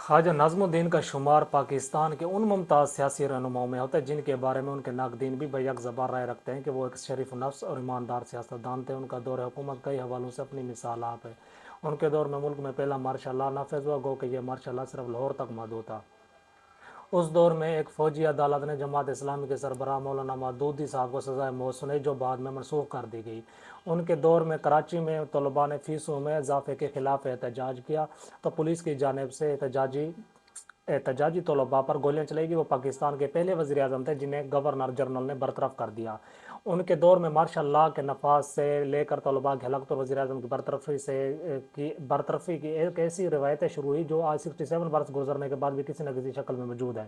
خواجہ نظم الدین کا شمار پاکستان کے ان ممتاز سیاسی رہنماؤں میں ہوتا ہے جن کے بارے میں ان کے ناقدین بھی بیک زبان رائے رکھتے ہیں کہ وہ ایک شریف نفس اور ایماندار سیاستدان تھے۔ ان کا دور حکومت کئی حوالوں سے اپنی مثال آپ ہے۔ ان کے دور میں ملک میں پہلا مارشل لا نافذ ہوا، گو کہ یہ مارشل لا صرف لاہور تک محدود تھا۔ اس دور میں ایک فوجی عدالت نے جماعت اسلامی کے سربراہ مولانا مودودی صاحب کو سزائے موت سنائی، جو بعد میں منسوخ کر دی گئی۔ ان کے دور میں کراچی میں طلباء نے فیسوں میں اضافے کے خلاف احتجاج کیا تو پولیس کی جانب سے احتجاجی طلباء پر گولیاں چلائی گئی۔ وہ پاکستان کے پہلے وزیر اعظم تھے جنہیں گورنر جنرل نے برطرف کر دیا۔ ان کے دور میں مارشل لا کے نفاذ سے لے کر طلباء کی ہلاکت اور وزیر اعظم کی برطرفی کی ایک ایسی روایتیں شروع ہوئی جو آج 67 برس گزرنے کے بعد بھی کسی نہ کسی شکل میں موجود ہے۔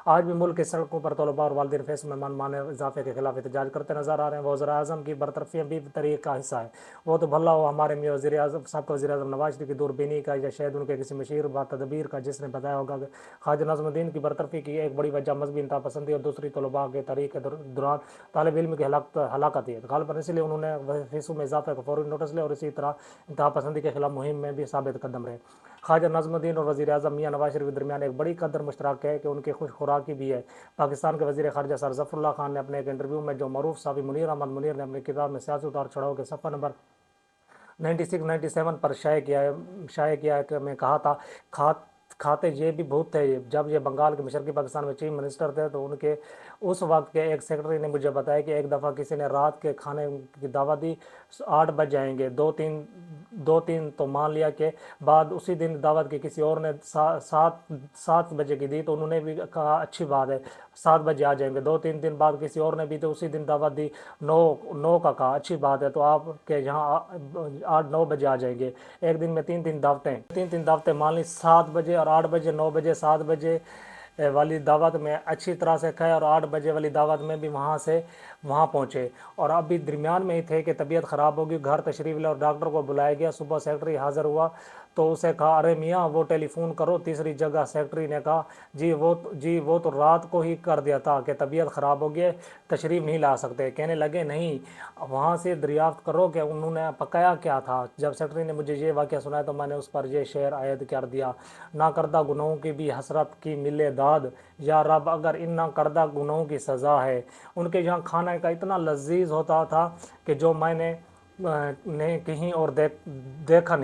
آج بھی ملک کی سڑکوں پر طلباء اور والدین فیصلوں میں من مانے اضافے کے خلاف احتجاج کرتے نظر آ رہے ہیں۔ وزیر اعظم کی برطرفی بھی تاریخ کا حصہ ہے۔ وہ تو بھلا ہو ہمارے میاں وزیر اعظم سابقہ وزیر اعظم نواز شریف کی دوربینی کا یا شاید ان کے کسی مشیر با تدبیر کا، جس نے بتایا ہوگا کہ خواجہ نظم الدین کی برطرفی کی ایک بڑی وجہ مذہبی انتہا پسندی اور دوسری طلباء کے تحریک کے دوران طالب علم کی ہلاکت ہے۔ غالباً اسی لیے انہوں نے فیسوں میں اضافے کا فوری نوٹس لیا اور اسی طرح انتہا پسندی کے خلاف مہم میں بھی ثابت قدم رہے۔ خواجہ نظم الدین اور وزیر اعظم میاں نواز شریف کے درمیان ایک بڑی قدر مشترک ہے کہ ان کی خوش خوراکی بھی ہے۔ پاکستان کے وزیر خارجہ سر ظفر اللہ خان نے اپنے ایک انٹرویو میں جو معروف صحافی منیر احمد منیر نے اپنی کتاب میں سیاسی اتار چڑھاؤ کے صفحہ نمبر 96-97 پر شائع کیا ہے کہ میں کہا تھا کھاتے یہ بھی بہت تھے۔ جب یہ بنگال کے مشرقی پاکستان میں چیف منسٹر تھے تو ان کے اس وقت کے ایک سیکرٹری نے مجھے بتایا کہ ایک دفعہ کسی نے رات کے کھانے کی دعوت دی، 8 بج جائیں گے، دو تین تو مان لیا کہ بعد اسی دن دعوت کی کسی اور نے 7 بجے کی دی تو انہوں نے بھی کہا اچھی بات ہے 7 بجے آ جائیں گے۔ 2-3 دن بعد کسی اور نے بھی تو اسی دن دعوت دی 9 کا کہا اچھی بات ہے تو آپ کے یہاں 8-9 بجے آ جائیں گے۔ ایک دن میں تین دعوتیں مان لی، 7 بجے اور 8 بجے، 9 بجے 7 بجے والی دعوت میں اچھی طرح سے کھائے اور 8 بجے والی دعوت میں بھی وہاں پہنچے اور ابھی درمیان میں ہی تھے کہ طبیعت خراب ہوگی، گھر تشریف لے اور ڈاکٹر کو بلایا گیا۔ صبح سیکرٹری حاضر ہوا تو اسے کہا ارے میاں وہ ٹیلی فون کرو۔ تیسری جگہ سیکرٹری نے کہا جی وہ تو رات کو ہی کر دیا تھا کہ طبیعت خراب ہو گئی، تشریف نہیں لا سکتے۔ کہنے لگے نہیں، وہاں سے دریافت کرو کہ انہوں نے پکایا کیا تھا۔ جب سیکرٹری نے مجھے یہ واقعہ سنایا تو میں نے اس پر یہ شعر عائد کر دیا، نہ کردہ گناہوں کی بھی حسرت کی ملے داد، یا رب اگر ان نہ کردہ گناہوں کی سزا ہے۔ ان کے یہاں کھانے کا اتنا لذیذ ہوتا تھا کہ جو میں نے کہیں اور دیکھا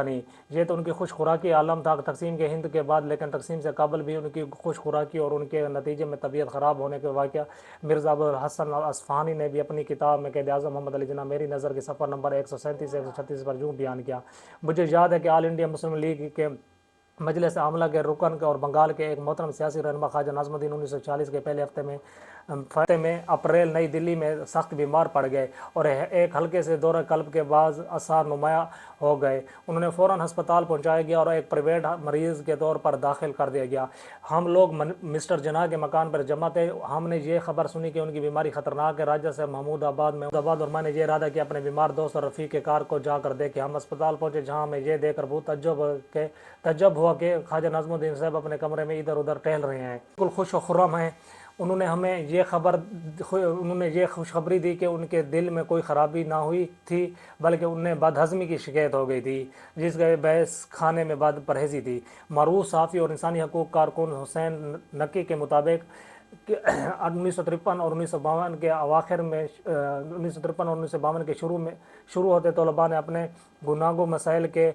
نہیں۔ یہ تو ان کی خوش خوراکی عالم تھا تقسیم کے ہند کے بعد، لیکن تقسیم سے قبل بھی ان کی خوش خوراکی اور ان کے نتیجے میں طبیعت خراب ہونے کے واقعہ مرزا ابوالحسن اصفہانی نے بھی اپنی کتاب میں قائد اعظم محمد علی جناح میری نظر کے صفحہ نمبر 137-136 پر یوں بیان کیا۔ مجھے یاد ہے کہ آل انڈیا مسلم لیگ کے مجلس عاملہ کے رکن اور بنگال کے ایک محترم سیاسی رہنما خواجہ نظم الدین 1940 کے پہلے ہفتے میں اپریل نئی دلی میں سخت بیمار پڑ گئے اور ایک ہلکے سے دورہ قلب کے بعض آثار نمایاں ہو گئے۔ انہوں نے فوراً ہسپتال پہنچایا گیا اور ایک پرائیویٹ مریض کے طور پر داخل کر دیا گیا۔ ہم لوگ مسٹر جناح کے مکان پر جمع تھے۔ ہم نے یہ خبر سنی کہ ان کی بیماری خطرناک ہے۔ راجہ سے محمود آباد اور میں نے یہ ارادہ کیا اپنے بیمار دوست اور رفیق کار کو جا کر دیکھیں۔ ہم اسپتال پہنچے جہاں ہمیں یہ دیکھ کر بہت تعجب ہوا کہ خواجہ نظم الدین صاحب اپنے کمرے میں ادھر ادھر ٹہل رہے ہیں، بالکل خوش و خرم ہیں۔ انہوں نے ہمیں یہ خوشخبری دی کہ ان کے دل میں کوئی خرابی نہ ہوئی تھی بلکہ انہیں بد ہضمی کی شکایت ہو گئی تھی، جس کا باعث کھانے میں بد پرہیزی تھی۔ معروف صحافی اور انسانی حقوق کارکن حسین نقی کے مطابق 1953 اور 1952 کے اواخر میں 1953 اور 1952 کے شروع ہوتے طلباء نے اپنے گناگوں مسائل کے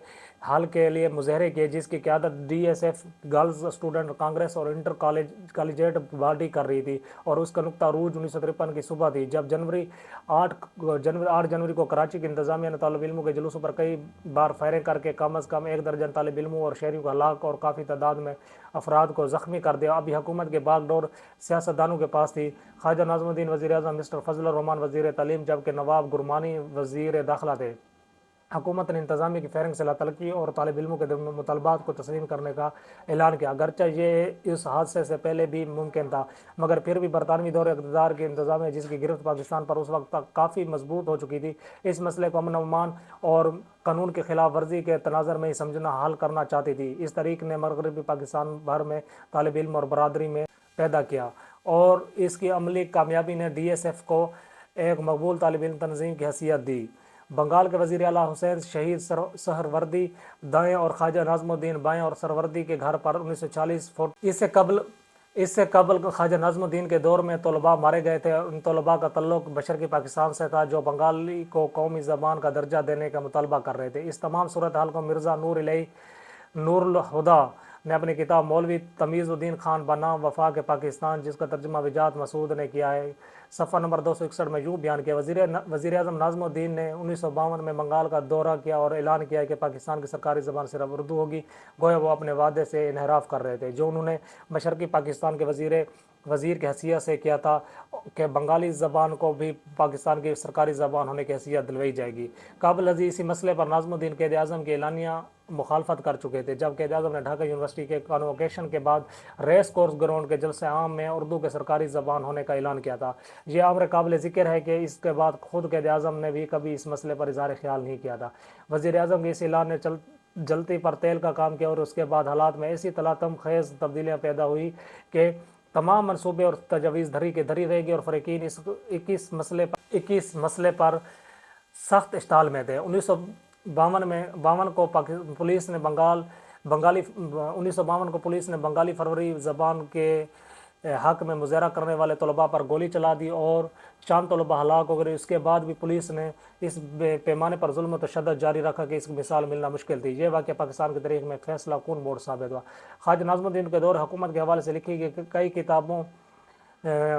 حل کے لیے مظاہرے کیے، جس کی قیادت DSF گرلز اسٹوڈنٹ کانگریس اور انٹر کالجیٹ باڈی کر رہی تھی، اور اس کا نقطہ عروج 1953 کی صبح تھی جب 8 جنوری کو کراچی کی انتظامیہ نے طالب علموں کے جلوسوں پر کئی بار فائرنگ کر کے کم از کم 1 درجن طالب علموں اور شہریوں کو ہلاک اور کافی تعداد میں افراد کو زخمی کر دیا۔ ابھی حکومت کے باغ ڈور سیاستدانوں کے پاس تھی۔ خواجہ نظم الدین وزیر اعظم، مسٹر فضل الرحمان وزیر تعلیم، جبکہ نواب گرمانی وزیر داخلہ تھے۔ حکومت نے انتظامیہ کی فائرنگ سے تلقی اور طالب علموں کے مطالبات کو تسلیم کرنے کا اعلان کیا، اگرچہ یہ اس حادثے سے پہلے بھی ممکن تھا، مگر پھر بھی برطانوی دور اقتدار کی انتظامیہ، جس کی گرفت پاکستان پر اس وقت تک کافی مضبوط ہو چکی تھی، اس مسئلے کو امن و امان اور قانون کی خلاف ورزی کے تناظر میں ہی سمجھنا حل کرنا چاہتی تھی۔ اس تحریک نے مغربی پاکستان بھر میں طالب علم اور برادری میں پیدا کیا اور اس کی عملی کامیابی نے DSF کو ایک مقبول طالب علم تنظیم کی حیثیت دی۔ بنگال کے وزیر اعلیٰ حسین شہید سہروردی دائیں اور خواجہ نظم الدین بائیں اور سہروردی کے گھر پر 1940 اس سے قبل خواجہ نظم الدین کے دور میں طلباء مارے گئے تھے۔ ان طلباء کا تعلق مشرقی پاکستان سے تھا جو بنگالی کو قومی زبان کا درجہ دینے کا مطالبہ کر رہے تھے۔ اس تمام صورتحال کو مرزا نور الہدیٰ نے اپنی کتاب مولوی تمیز الدین خان بنام وفاق پاکستان، جس کا ترجمہ وجاہت مسعود نے کیا ہے، صفحہ نمبر 261 میں یوں بیان کیا: وزیر اعظم نظم الدین نے 1952 میں بنگال کا دورہ کیا اور اعلان کیا کہ پاکستان کی سرکاری زبان صرف اردو ہوگی۔ گویا وہ اپنے وعدے سے انحراف کر رہے تھے جو انہوں نے مشرقی پاکستان کے وزیر کی حیثیت سے کیا تھا کہ بنگالی زبان کو بھی پاکستان کی سرکاری زبان ہونے کی حیثیت دلوائی جائے گی۔ قبل ازیں اسی مسئلے پر نظم الدین قائد اعظم کی اعلانیہ مخالفت کر چکے تھے، جب قائد اعظم نے ڈھاکہ یونیورسٹی کے کانووکیشن کے بعد ریس کورس گراؤنڈ کے جلسہ عام میں اردو کے سرکاری زبان ہونے کا اعلان کیا تھا۔ یہ امر قابل ذکر ہے کہ اس کے بعد خود قائد اعظم نے بھی کبھی اس مسئلے پر اظہار خیال نہیں کیا تھا۔ وزیر اعظم کے اس اعلان نے جلتی پر تیل کا کام کیا اور اس کے بعد حالات میں ایسی تلاطم خیز تبدیلیاں پیدا ہوئی کہ تمام منصوبے اور تجاویز دھری کے دھری رہ گئی اور فریقین اس 21 مسئلے پر سخت اشتعال میں تھے۔ 1952 کو پولیس نے بنگالی فروری زبان کے حق میں مظاہرہ کرنے والے طلباء پر گولی چلا دی اور چند طلباء ہلاک ہو گئے۔ اس کے بعد بھی پولیس نے اس بے پیمانے پر ظلم و تشدد جاری رکھا کہ اس کی مثال ملنا مشکل تھی۔ یہ واقعہ پاکستان کی تاریخ میں فیصلہ کن موڑ ثابت ہوا۔ خواجہ نظم الدین کے دور حکومت کے حوالے سے لکھی گئی کئی کتابوں،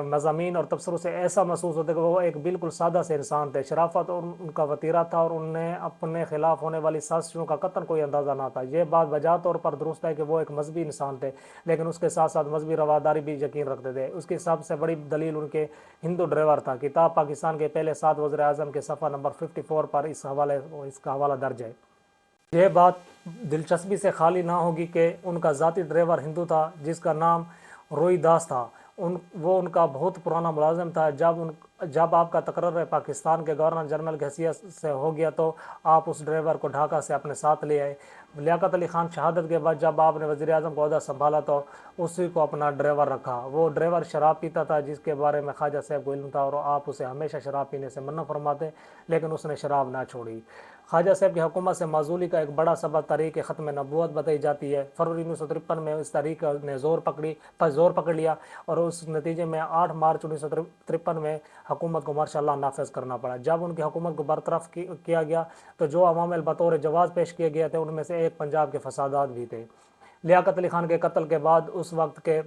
مضامین اور تبصروں سے ایسا محسوس ہوتا ہے کہ وہ ایک بالکل سادہ سے انسان تھے۔ شرافت اور ان کا وطیرہ تھا اور انہیں اپنے خلاف ہونے والی سازشوں کا قطعاً کوئی اندازہ نہ تھا۔ یہ بات بجا طور پر درست ہے کہ وہ ایک مذہبی انسان تھے، لیکن اس کے ساتھ ساتھ مذہبی رواداری بھی یقین رکھتے تھے۔ اس کی سب سے بڑی دلیل ان کے ہندو ڈرائیور تھا۔ کتاب پاکستان کے پہلے 7 وزیر اعظم کے صفحہ نمبر 54 پر اس کا حوالہ درج ہے۔ یہ بات دلچسپی سے خالی نہ ہوگی کہ ان کا ذاتی ڈرائیور ہندو تھا جس کا نام روئی داس تھا۔ وہ ان کا بہت پرانا ملازم تھا۔ جب آپ کا تقرر پاکستان کے گورنر جنرل کی حیثیت سے ہو گیا تو آپ اس ڈرائیور کو ڈھاکہ سے اپنے ساتھ لے آئے۔ لیاقت علی خان شہادت کے بعد جب آپ نے وزیر اعظم کا عہدہ سنبھالا تو اسی کو اپنا ڈرائیور رکھا۔ وہ ڈرائیور شراب پیتا تھا جس کے بارے میں خواجہ صاحب کو علم تھا اور آپ اسے ہمیشہ شراب پینے سے منع فرماتے، لیکن اس نے شراب نہ چھوڑی۔ خواجہ صاحب کی حکومت سے معزولی کا ایک بڑا سبب تحریک ختم نبوت بتائی جاتی ہے۔ فروری 1953 میں اس تحریک نے زور پکڑ لیا اور اس نتیجے میں 8 مارچ 1953 میں حکومت کو مارشل لا نافذ کرنا پڑا۔ جب ان کی حکومت کو برطرف کیا گیا تو جو عوامل بطور جواز پیش کیے گئے تھے ان میں سے ایک پنجاب کے فسادات بھی تھے۔ لیاقت علی خان کے قتل کے بعد اس وقت کے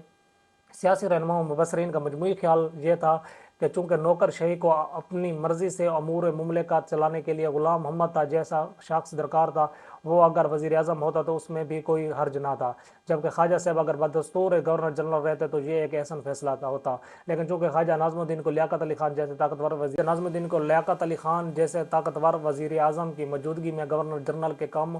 سیاسی رہنماؤں مبصرین کا مجموعی خیال یہ تھا کہ چونکہ نوکر شاہی کو اپنی مرضی سے امور مملکت چلانے کے لیے غلام محمد تھا جیسا شخص درکار تھا، وہ اگر وزیر اعظم ہوتا تو اس میں بھی کوئی حرج نہ تھا، جبکہ خواجہ صاحب اگر بدستور گورنر جنرل رہتے تو یہ ایک احسن فیصلہ ہوتا۔ لیکن چونکہ خواجہ نظم الدین کو لیاقت علی خان جیسے طاقتور وزیر اعظم کی موجودگی میں گورنر جنرل کے کم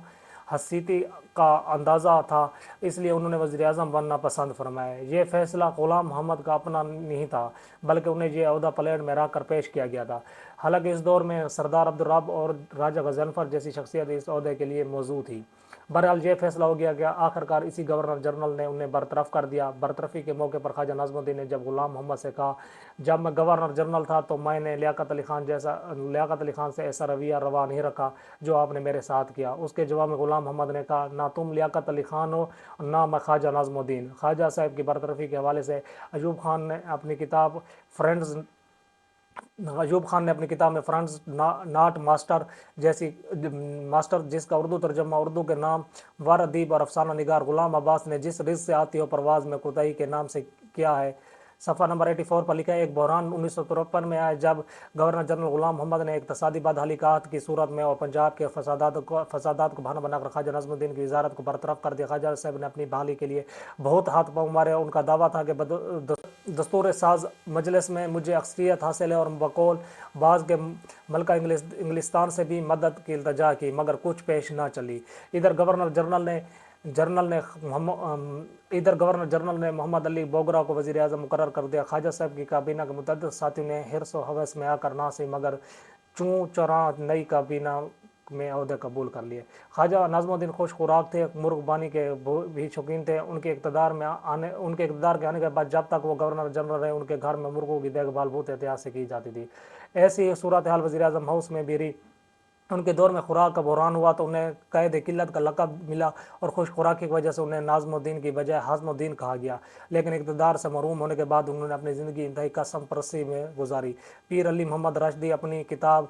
حیثیتی کا اندازہ تھا، اس لیے انہوں نے وزیر اعظم بننا پسند فرمایا۔ یہ فیصلہ غلام محمد کا اپنا نہیں تھا بلکہ انہیں یہ عہدہ پلیٹ میں رکھ کر پیش کیا گیا تھا۔ حالانکہ اس دور میں سردار عبدالرب اور راجہ غضنفر جیسی شخصیت اس عہدے کے لیے موزوں تھی۔ بہرحال یہ فیصلہ ہو گیا کہ آخرکار اسی گورنر جنرل نے انہیں برطرف کر دیا۔ برطرفی کے موقع پر خواجہ نظم الدین نے جب غلام محمد سے کہا، جب میں گورنر جنرل تھا تو میں نے لیاقت علی خان سے ایسا رویہ روا نہیں رکھا جو آپ نے میرے ساتھ کیا۔ اس کے جواب میں غلام محمد نے کہا، نہ تم لیاقت علی خان ہو نہ میں خواجہ نظم الدین۔ خواجہ صاحب کی برطرفی کے حوالے سے ایوب خان نے اپنی کتاب میں فرینڈز ناٹ ماسٹر جس کا اردو ترجمہ اردو کے نام ور ادیب اور افسانہ نگار غلام عباس نے جس رزق سے آتی ہو پرواز میں کوتاہی کے نام سے کیا ہے، صفحہ نمبر 84 پر لکھا ہے۔ ایک بحران 1953 میں آیا جب گورنر جنرل غلام محمد نے اقتصادی بدحالی کی صورت میں اور پنجاب کے فسادات کو بہانہ بنا کر خواجہ نظم الدین کی وزارت کو برطرف کر دیا۔ خواجہ صاحب نے اپنی بحالی کے لیے بہت ہاتھ پاؤں مارے۔ ان کا دعویٰ تھا کہ دستور ساز مجلس میں مجھے اکثریت حاصل ہے اور بقول بعض کے ملکہ انگلستان سے بھی مدد کی التجا کی مگر کچھ پیش نہ چلی۔ ادھر گورنر جنرل نے محمد علی بوگرا کو وزیر اعظم مقرر کر دیا۔ خواجہ صاحب کی کابینہ کے متعدد ساتھیوں نے حرص و ہوس میں آ کر نہ سی مگر چوں چراں نئی کابینہ میں عہدے قبول کر لیے۔ خواجہ نظم الدین خوش خوراک تھے، مرغ بانی کے بھی شوقین تھے۔ ان کے اقتدار کے آنے کے بعد جب تک وہ گورنر جنرل رہے ان کے گھر میں مرغوں کی دیکھ بھال بہت احتیاط سے کی جاتی تھی۔ ایسی صورتحال وزیر اعظم ہاؤس میں بھی رہی۔ ان کے دور میں خوراک کا بحران ہوا تو انہیں قید قلت کا لقب ملا اور خوش خوراکی کی وجہ سے انہیں نازم الدین کی بجائے ہاضم الدین کہا گیا، لیکن اقتدار سے محروم ہونے کے بعد انہوں نے اپنی زندگی انتہائی قسم پرستی میں گزاری۔ پیر علی محمد راشدی اپنی کتاب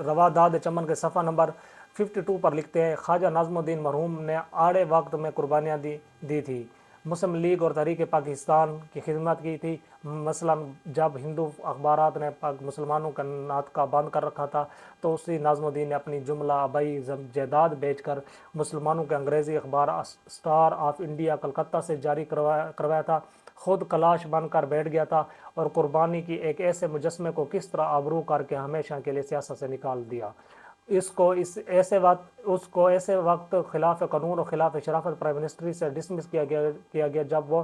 رواداد چمن کے صفحہ نمبر 52 پر لکھتے ہیں، خواجہ نازم الدین مرحوم نے آڑے وقت میں قربانیاں دی تھی، مسلم لیگ اور تحریک پاکستان کی خدمت کی تھی۔ مثلا جب ہندو اخبارات نے مسلمانوں کا ناطقہ بند کر رکھا تھا تو اسی نازم الدین نے اپنی جملہ آبائی جائیداد بیچ کر مسلمانوں کے انگریزی اخبار اسٹار آف انڈیا کلکتہ سے جاری کروایا تھا، خود کلاش بن کر بیٹھ گیا تھا اور قربانی کی ایک ایسے مجسمے کو کس طرح آبرو کر کے ہمیشہ کے لیے سیاست سے نکال دیا۔ اس کو ایسے وقت خلاف قانون اور خلاف شرافت پرائم منسٹری سے ڈسمس کیا گیا جب وہ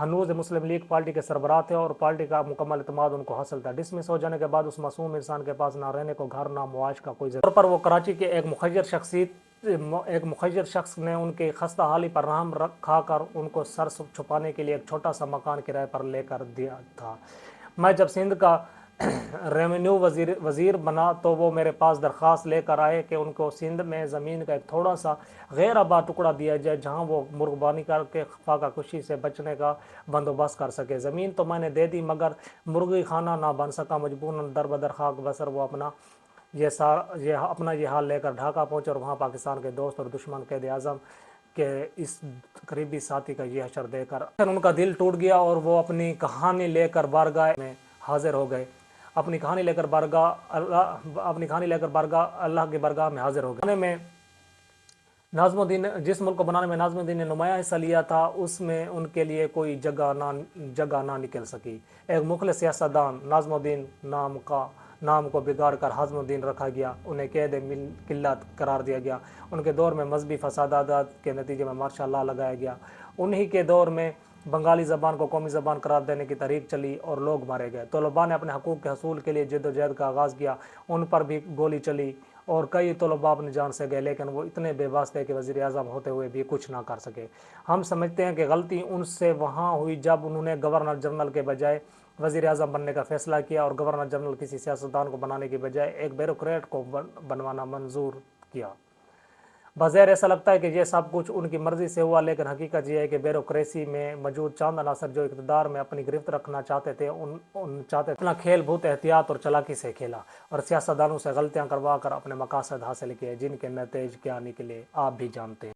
ہنوز مسلم لیگ پارٹی کے سربراہ تھے اور پارٹی کا مکمل اعتماد ان کو حاصل تھا۔ ڈسمس ہو جانے کے بعد اس معصوم انسان کے پاس نہ رہنے کو گھر، نہ معاش کا کوئی ذریعہ پر وہ کراچی کے ایک مخیر شخص نے ان کی خستہ حالی پر رحم کھا کر ان کو سر چھپانے کے لیے ایک چھوٹا سا مکان کرائے پر لے کر دیا تھا۔ میں جب سندھ کا ریونیو وزیر بنا تو وہ میرے پاس درخواست لے کر آئے کہ ان کو سندھ میں زمین کا ایک تھوڑا سا غیر آباد ٹکڑا دیا جائے جہاں وہ مرغبانی کر کے فاقہ کشی سے بچنے کا بندوبست کر سکے۔ زمین تو میں نے دے دی مگر مرغی خانہ نہ بن سکا، مجبوراً در بدر خاک بسر وہ اپنا یہ حال لے کر ڈھاکہ پہنچے اور وہاں پاکستان کے دوست اور دشمن قائد اعظم کے اس قریبی ساتھی کا یہ حشر دے کر ان کا دل ٹوٹ گیا اور وہ اپنی کہانی لے کر بارگاہ میں حاضر ہو گئے۔ اپنی کہانی لے کر بارگاہ اللہ کی بارگاہ میں حاضر ہو گئے۔ جس ملک کو بنانے میں نازم الدین نے نمایاں حصہ لیا تھا اس میں ان کے لیے کوئی جگہ نہ نکل سکی۔ ایک مخلص سیاستدان نازم الدین نام کو بگاڑ کر ہاضم الدین رکھا گیا، انہیں قید قلت قرار دیا گیا، ان کے دور میں مذہبی فسادات کے نتیجے میں مارشل لاء لگایا گیا، انہی کے دور میں بنگالی زبان کو قومی زبان قرار دینے کی تحریک چلی اور لوگ مارے گئے۔ طلباء نے اپنے حقوق کے حصول کے لیے جدوجہد کا آغاز کیا، ان پر بھی گولی چلی اور کئی طلباء اپنی جان سے گئے، لیکن وہ اتنے بے بس تھے کہ وزیر اعظم ہوتے ہوئے بھی کچھ نہ کر سکے۔ ہم سمجھتے ہیں کہ غلطی ان سے وہاں ہوئی جب انہوں نے گورنر جنرل کے بجائے وزیر اعظم بننے کا فیصلہ کیا اور گورنر جنرل کسی سیاستدان کو بنانے کی بجائے ایک بیوروکریٹ کو بنوانا منظور کیا۔ بظاہر ایسا لگتا ہے کہ یہ سب کچھ ان کی مرضی سے ہوا، لیکن حقیقت یہ ہے کہ بیوروکریسی میں موجود چند عناصر جو اقتدار میں اپنی گرفت رکھنا چاہتے تھے اپنا کھیل بہت احتیاط اور چالاکی سے کھیلا اور سیاستدانوں سے غلطیاں کروا کر اپنے مقاصد حاصل کیے، جن کے نتائج کیا نکلے آپ بھی جانتے ہیں۔